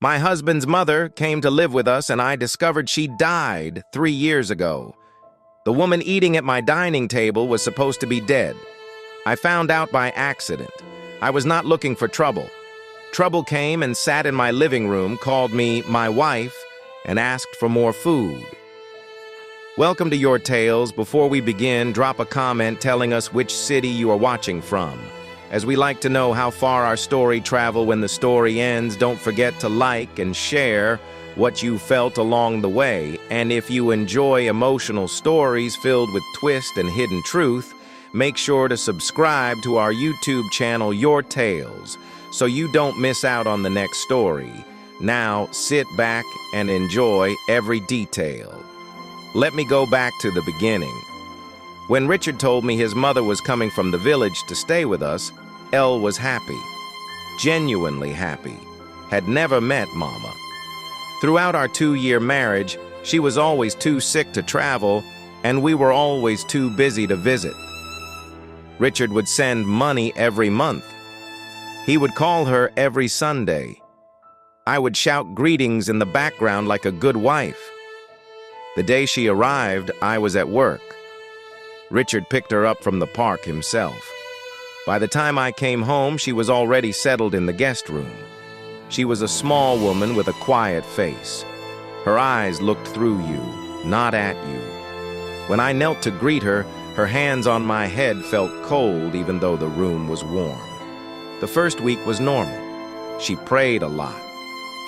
My husband's mother came to live with us, and I discovered she died 3 years ago. The woman eating at my dining table was supposed to be dead. I found out by accident. I was not looking for trouble. Trouble came and sat in my living room, called me my wife, and asked for more food. Welcome to Your Tales. Before we begin, drop a comment telling us which city you are watching from. As we like to know how far our story traveled when the story ends, don't forget to like and share what you felt along the way. And if you enjoy emotional stories filled with twist and hidden truth, make sure to subscribe to our YouTube channel, Your Tales, so you don't miss out on the next story. Now, sit back and enjoy every detail. Let me go back to the beginning. When Richard told me his mother was coming from the village to stay with us, Elle was happy, genuinely happy, had never met Mama. Throughout our 2-year marriage, she was always too sick to travel, and we were always too busy to visit. Richard would send money every month. He would call her every Sunday. I would shout greetings in the background like a good wife. The day she arrived, I was at work. Richard picked her up from the park himself. By the time I came home, she was already settled in the guest room. She was a small woman with a quiet face. Her eyes looked through you, not at you. When I knelt to greet her, her hands on my head felt cold even though the room was warm. The first week was normal. She prayed a lot.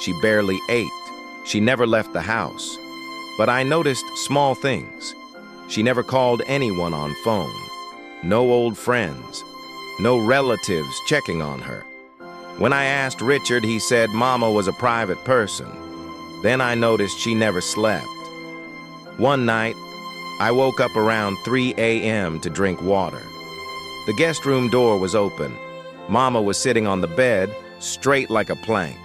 She barely ate. She never left the house. But I noticed small things. She never called anyone on phone. No old friends. No relatives checking on her. When I asked Richard, he said Mama was a private person. Then I noticed she never slept. One night, I woke up around 3 a.m. to drink water. The guest room door was open. Mama was sitting on the bed, straight like a plank,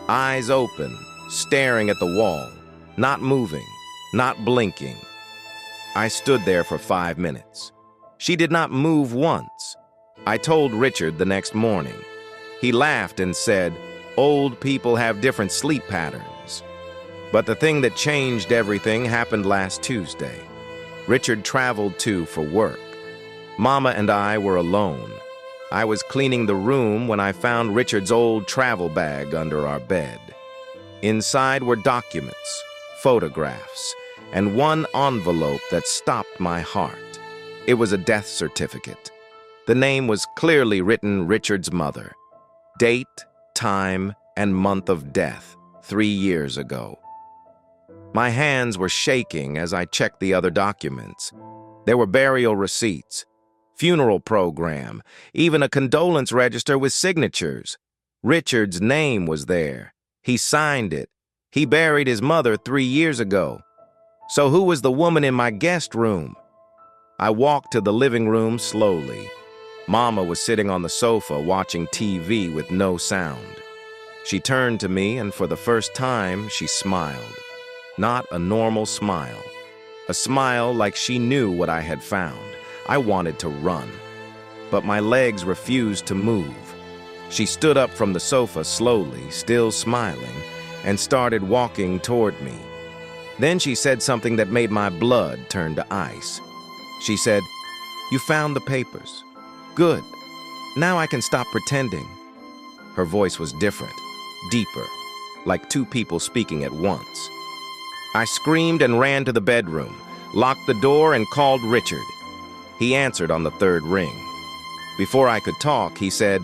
eyes open, staring at the wall, not moving, not blinking. I stood there for 5 minutes. She did not move once. I told Richard the next morning. He laughed and said, "Old people have different sleep patterns." But the thing that changed everything happened last Tuesday. Richard traveled too for work. Mama and I were alone. I was cleaning the room when I found Richard's old travel bag under our bed. Inside were documents, photographs, and one envelope that stopped my heart. It was a death certificate. The name was clearly written Richard's mother. Date, time, and month of death, 3 years ago. My hands were shaking as I checked the other documents. There were burial receipts, funeral program, even a condolence register with signatures. Richard's name was there. He signed it. He buried his mother 3 years ago. So who was the woman in my guest room? I walked to the living room slowly. Mama was sitting on the sofa watching TV with no sound. She turned to me, and for the first time, she smiled. Not a normal smile. A smile like she knew what I had found. I wanted to run, but my legs refused to move. She stood up from the sofa slowly, still smiling, and started walking toward me. Then she said something that made my blood turn to ice. She said, "You found the papers. Good. Now I can stop pretending." Her voice was different, deeper, like two people speaking at once. I screamed and ran to the bedroom, locked the door, and called Richard. He answered on the 3rd ring. Before I could talk, he said,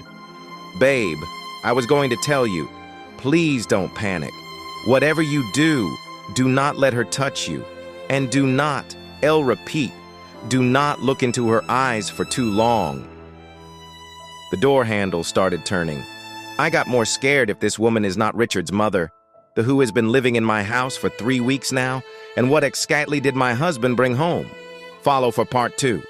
"Babe, I was going to tell you, please don't panic. Whatever you do not let her touch you. And do not, I'll repeat, do not look into her eyes for too long." The door handle started turning. I got more scared if this woman is not Richard's mother, the who has been living in my house for 3 weeks now, and what exactly did my husband bring home? Follow for part 2.